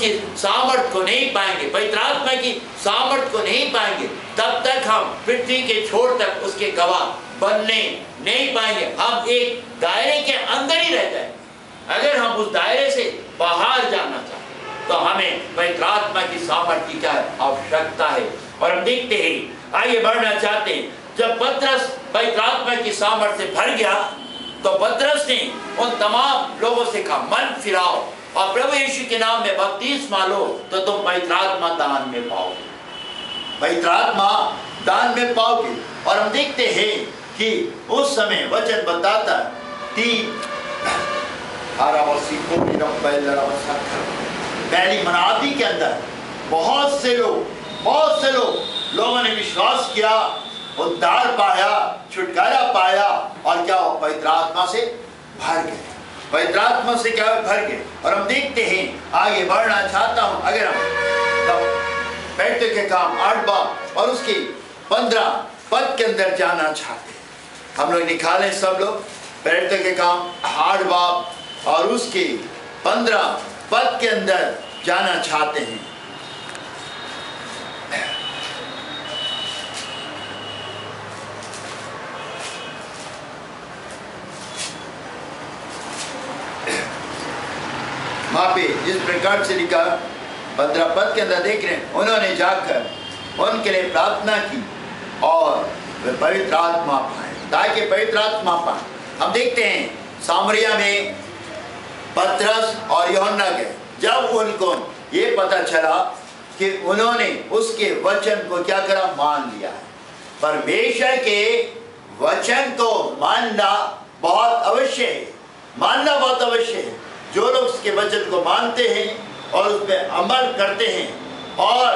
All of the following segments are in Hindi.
उसकी सामर्थ को नहीं पाएंगे, पवित्र आत्मा की सामर्थ को नहीं पाएंगे, तब तक हम पृथ्वी के छोर तक उसके गवाह बनने नहीं पाएंगे। हम एक दायरे के अंदर ही रह जाए। अगर हम उस दायरे से बाहर जाना चाहते तो हमें पवित्र आत्मा की सामर्थ की क्या आवश्यकता है। और हम देखते हैं, आगे बढ़ना चाहते हैं, जब पतरस पवित्र आत्मा की सामर्थ से भर गया तो पतरस ने उन तमाम लोगों से कहा, मन फिराओ और प्रभु यीशु के नाम में बपतिस्मा लो तो तुम पवित्र आत्मा दान में पाओगे, पवित्र आत्मा दान में पाओगे। और हम देखते हैं कि उस समय वचन बताता पहली मनादी के अंदर बहुत से लोगों ने विश्वास किया, उद्धार पाया, छुटकारा पाया और क्या हो, पवित्र आत्मा से भर गए, पवित्र आत्मा से क्या भर गए। और हम देखते हैं, आगे बढ़ना चाहता हूं, अगर हम पैतृ के काम 8 बाब और उसकी 15 पद के अंदर जाना चाहते हैं, हम लोग निकालें सब लोग पैतृ के काम 8 बाब और उसकी 15 पद के अंदर जाना चाहते हैं। वहां पे जिस प्रकार से लिखा 15 पद के अंदर देख रहे हैं, उन्होंने जाकर उनके लिए प्रार्थना की और वे पवित्र आत्मा पाए, ताकि पवित्र आत्मा पाए। हम देखते हैं सामरिया में पतरस और यूहन्ना गए, जब उनको ये पता चला कि उन्होंने उसके वचन को क्या करा, मान लिया है। परमेश्वर के वचन को मानना बहुत अवश्य है, मानना बहुत अवश्य है। जो लोग उसके वचन को मानते हैं और उस पर अमल करते हैं, और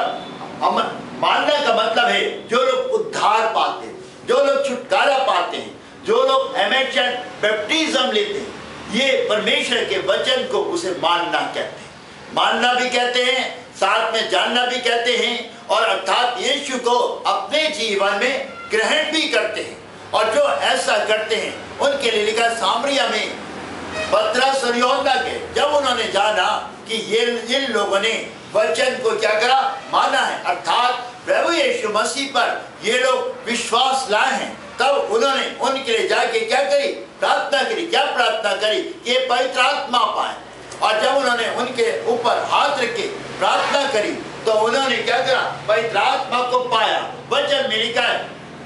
अमल मानने का मतलब है जो लोग उद्धार पाते हैं, जो लोग छुटकारा पाते हैं, जो लोग इमर्शन बैप्टिज्म लेते हैं, ये परमेश्वर के वचन को उसे मानना कहते हैं। मानना भी कहते हैं, साथ में जानना भी कहते हैं, और अर्थात यीशु को अपने जीवन में ग्रहण भी करते हैं। और जो ऐसा करते हैं उनके लिए लिखा सामरिया में पतरस और यूहन्ना के, जब उन्होंने जाना कि ये इन लोगों ने वचन को क्या करा, माना है, अर्थात प्रभु यीशु मसीह पर ये लोग विश्वास लाए हैं, तब उन्होंने उनके लिए जाके क्या करी, प्रार्थना करी। क्या प्रार्थना करी कि ये पवित्र आत्मा पाए। और जब उन्होंने उनके ऊपर हाथ रख के प्रार्थना करी तो उन्होंने क्या करा, पवित्र आत्मा को पाया। वचन में लिखा है,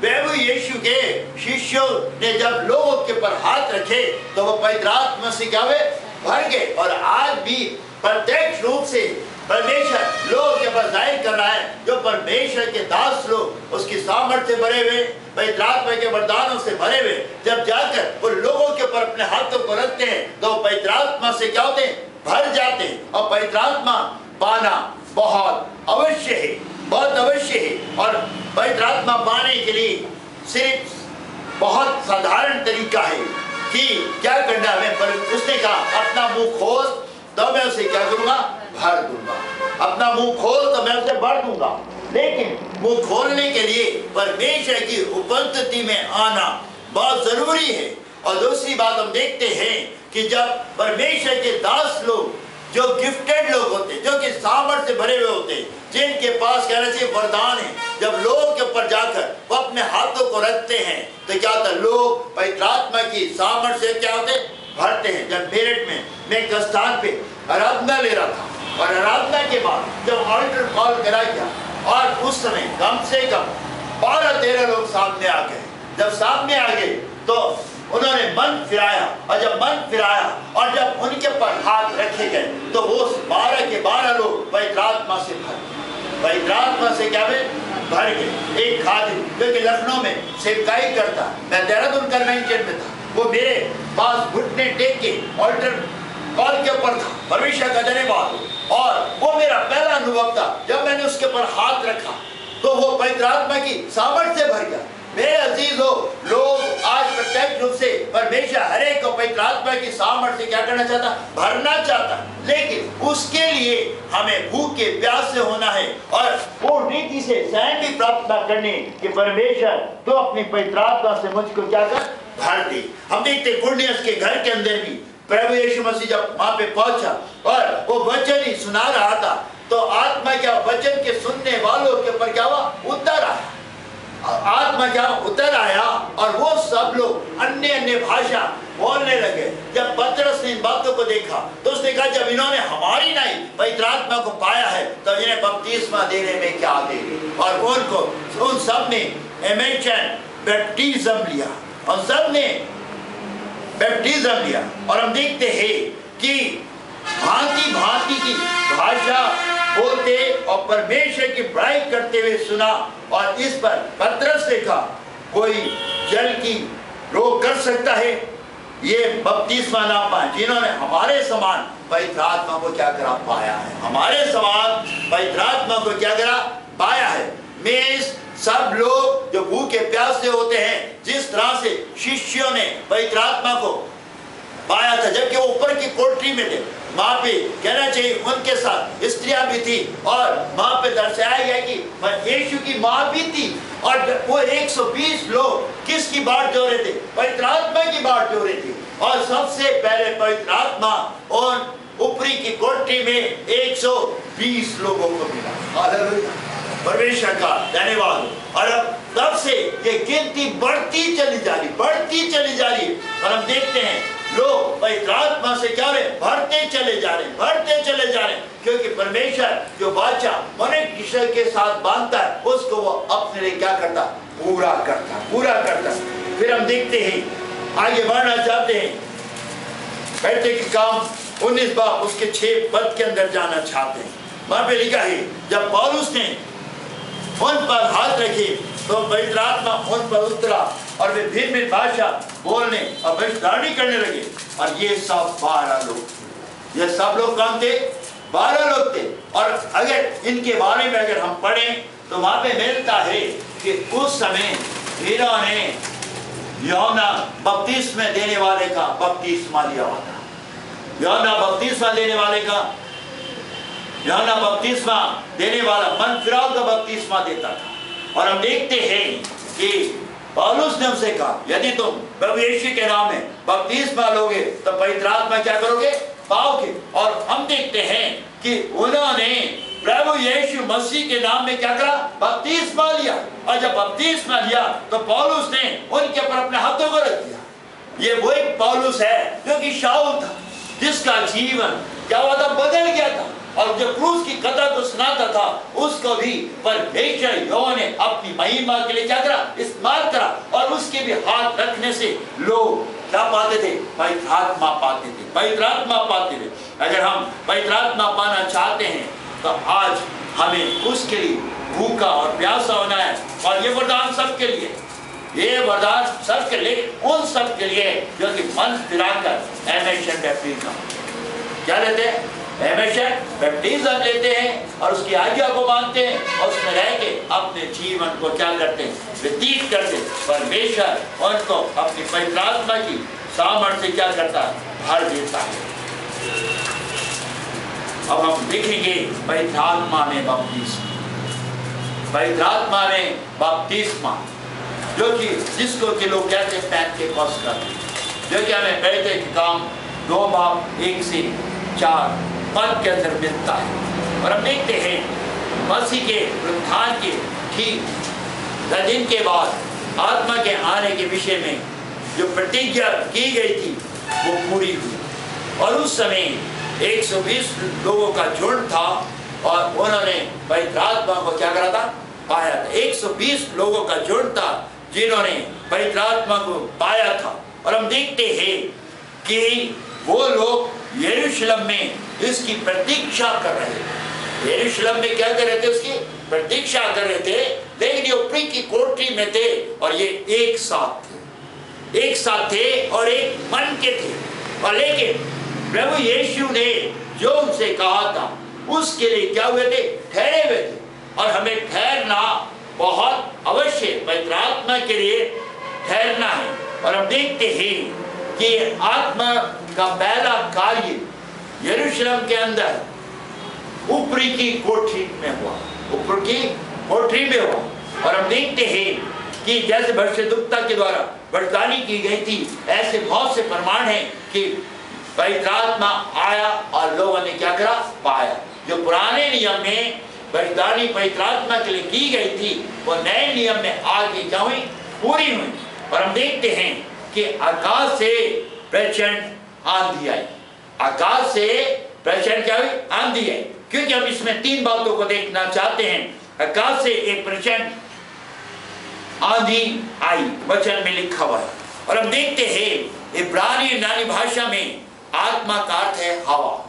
प्रभु यीशु के शिष्यों ने जब लोगों के ऊपर हाथ रखे तो वो पवित्र आत्मा से क्या हुए, भर गए। और आज भी प्रत्यक्ष रूप से परमेश्वर लोगों के ऊपर जाहिर कर रहा है, जो परमेश्वर के दास लोग उसकी सामर्थ्य से भरे हुए, पवित्र आत्मा के वरदानों से भरे हुए, जब जाकर वो लोगों के ऊपर अपने हाथों को रखते हैं तो पवित्र आत्मा से क्या होते हैं, भर जाते हैं। और पवित्र आत्मा पाना बहुत अवश्य है, बहुत अवश्य है। और पवित्र आत्मा पाने के लिए सिर्फ बहुत साधारण तरीका है कि क्या करना है। पर उसने कहा, अपना मुंह खोल तो मैं उसे क्या करूंगा, भर दूंगा। अपना मुंह खोल तो मैं उसे भर दूंगा। लेकिन मुंह खोलने के लिए परमेश्वर की उपस्थिति में आना बहुत जरूरी है। और दूसरी बात हम देखते हैं कि जब परमेश्वर के दास लोग, जो गिफ्टेड लोग होते हैं, जो कि सामर्थ्य से भरे हुए होते हैं, जिनके पास कहना चाहिए वरदान है, जब लोगों के ऊपर जाकर वो अपने हाथों को रखते हैं तो क्या होता है, लोग पवित्र आत्मा की सामर्थ्य से क्या होते, भरते हैं। जब मेरठ में मैं एक स्थान पे आराधना ले रहा था, और आराधना के बाद जब ऑल्टर कॉल करा गया, और उस समय कम से कम 12-13 लोग सामने आ गए। जब सामने आ गए तो उन्होंने मन फिराया, और जब मन फिराया और जब उनके पर हाथ रखे गए तो वो 12 के 12 लोग पवित्र आत्मा से भर गए। पवित्र आत्मा से क्या भर गए। एक खादिम जो कि लखनऊ में सेवकाई करता, मैं देहरादून कन्वेंशन में था, वो मेरे पास घुटने टेक के ऑल्टर कॉल के ऊपर था, परमेश्वर का धन्यवाद। और वो मेरा पहला अनुभव था, जब मैंने उसके ऊपर हाथ रखा तो वो पवित्र आत्मा की सामर्थ्य से भर गया। मेरे अजीजों, लोग आज प्रत्यक्ष रूप से परमेश्वर हर एक को पवित्र आत्मा की सामर्थ्य क्या करना चाहता, भरना चाहता, लेकिन उसके लिए हमें भूखे प्यास से होना है और पूर्ण रीति से सहन भी प्रार्थना करनी कि परमेश्वर तो अपनी पवित्र आत्मा से मुझको क्या कर, भर दे। हम देखते कुर्नियस के घर के अंदर भी प्रभु यीशु मसीह जब वहां पे पहुंचा और वो वचन ही सुना रहा था, तो आत्मा क्या वचन के सुनने वालों के ऊपर क्या हुआ, उतर आया। आत्मा क्या उतर आया और वो सब लोग अन्य अन्य भाषा बोलने लगे। जब पतरस ने इन बातों को देखा तो उसने कहा जब इन्होंने हमारी नहीं पवित्र आत्मा को पाया है तो इन्हें बपतिस्मा देने में क्या देंगे। और उनको उन सब ने इमेजिन बैप्टिज्म लिया और सब ने बैप्टिज्म लिया। और हम देखते हैं कि भांति भांति की भाषा बोलते और परमेश्वर की बड़ाई करते हुए सुना। और इस पर पतरस ने कहा कोई जल की रोक कर सकता है, ये बपतिस्मा ना पाए जिन्होंने हमारे समान पवित्र आत्मा को क्या करा, पाया है। हमारे समान पवित्र आत्मा को क्या करा, पाया है। मैं सब लोग जो भूखे प्यासे होते हैं, जिस तरह से शिष्यों ने पवित्र आत्मा को पाया था जबकि वो ऊपर की कोठरी में थे, वहां पे कहना चाहिए उनके साथ स्त्रियां भी थी और वहां पे दर्शाया गया कि यीशु की मां भी थी। और वो 120 लोग किसकी बाट जो रहे थे, पवित्र आत्मा की बाट जो रहे थे। और सबसे पहले पवित्र आत्मा और ऊपरी की कोठरी में 120 लोगों को मिला। हालेलुया, परमेश्वर का धन्यवाद। और अब तब से ये गिनती बढ़ती चली जा रही, बढ़ती चली जा रही है। और हम देखते हैं लोग पवित्र आत्मा से क्या रहे, भरते चले जा रहे, भरते चले जा रहे, क्योंकि परमेश्वर जो वाचा मनुष्य के साथ बांधता है उसको वो अपने लिए क्या करता, पूरा करता, पूरा करता। फिर हम देखते हैं आगे बढ़ना चाहते हैं, बैठे के काम 19 बाब उसके 6 पद के अंदर जाना चाहते हैं। वहां पे लिखा है जब पौलुस ने उन पर हाथ रखे तो पवित्र आत्मा उन पर उतरा और वे भिन्न भिन्न भाषा बोलने और भविष्यवाणी करने लगे। और ये सब 12 लोग, ये सब लोग कौन थे, 12 लोग थे। और अगर इनके बारे में अगर हम पढ़ें तो वहां पे मिलता है कि उस समय इन्होंने यूहन्ना बपतिस्मा देने वाले का बपतिस्मा लिया हुआ था। यूहन्ना बपतिस्मा देने वाले का, यूहन्ना बपतिस्मा देने वाला मन फिराव का बपतिस्मा देता था। और हम देखते हैं कि पौलुस ने उनसे कहा यदि तुम प्रभु यीशु के नाम में बपतिस्मा लोगे तो पवित्र आत्मा क्या करोगे, पाओगे। और हम देखते हैं कि उन्होंने प्रभु यीशु मसीह के नाम में क्या करा, बपतिस्मा लिया। और जब बपतिस्मा लिया तो पौलुस ने उनके ऊपर अपने हाथों को रख दिया। ये वही पौलुस है जो कि शाऊल था, जिसका जीवन क्या हुआ था, बदल गया था। और जो क्रूस की कथा को सुनाता था उसको भी परमेश्वर यहोवा ने अपनी महिमा के लिए क्या करा, इस्तेमाल करा। और उसके भी हाथ रखने से लोग क्या पाते थे, पवित्र आत्मा पाते थे, पवित्र आत्मा पाते थे। अगर हम पवित्र आत्मा पाना चाहते हैं तो आज हमें उसके लिए भूखा और प्यासा होना है। और ये वरदान सबके लिए, ये वरदान सबके लिए, उन सब के लिए जो कि मन फिराकर एमेशन बैप्टिज्म क्या लेते हैं, एमेशन बैप्टिज्म लेते हैं और उसकी आज्ञा को मानते हैं और उसमें रह के अपने जीवन को क्या करते हैं, व्यतीत करते हैं। परमेश्वर उनको अपनी पवित्र आत्मा की सामर्थ्य से क्या करता है, भर देता है। अब हम देखेंगे पवित्र आत्मा में बपतिस्मा, पवित्र आत्मा में बपतिस्मा जो कि जिसको कि लोग कहते हैं पेंटेकोस्त का, जो कि हमें पहले काम 2 बाब 1 से 4 पद के अंदर मिलता है। और हम देखते हैं मसीह के उत्थान के ठीक 10 दिन के बाद आत्मा के आने के विषय में जो प्रतिज्ञा की गई थी वो पूरी हुई। और उस समय 120 लोगों का झुंड था और उन्होंने पवित्र आत्मा को क्या करा था, पाया था। 120 लोगों का झुंड था जिन्होंने पवित्र आत्मा को पाया था। और हम देखते हैं कि वो लोग यरूशलेम में इसकी प्रतीक्षा कर रहे थे। यरूशलेम में क्या कर रहे थे, उसकी प्रतीक्षा कर रहे थे। लेकिन ये ऊपरी की कोठरी में थे और ये एक साथ थे, एक साथ थे और एक मन के थे। और लेकिन प्रभु यीशु ने जो उनसे कहा था उसके लिए क्या हुए थे, ठहरे हुए थे। और हमें ठहरना बहुत अवश्य, पवित्र आत्मा के लिए ठहरना है। और हम देखते हैं कि आत्मा का पहला कार्य यरूशलेम के अंदर ऊपरी की कोठरी में हुआ, ऊपर की कोठरी में हुआ। और हम देखते हैं कि जैसे भविष्यद्वक्ता के द्वारा भविष्यवाणी की गई थी, ऐसे बहुत से प्रमाण हैं कि पवित्र आत्मा आया और लोगों ने क्या करा, पाया। जो पुराने नियम में बलिदानी पवित्र आत्मा के लिए की गई थी वो नए नियम में आगे क्या हुई, पूरी हुई। और हम देखते हैं कि आकाश से प्रचंड आंधी आई, आकाश से प्रचंड क्या हुई, आंधी आई। क्योंकि हम इसमें तीन बातों को देखना चाहते हैं। आकाश से एक प्रचंड आंधी आई, वचन में लिखा हुआ है। और हम देखते हैं इब्रानी यूनानी भाषा में आत्मा का अर्थ है हवा।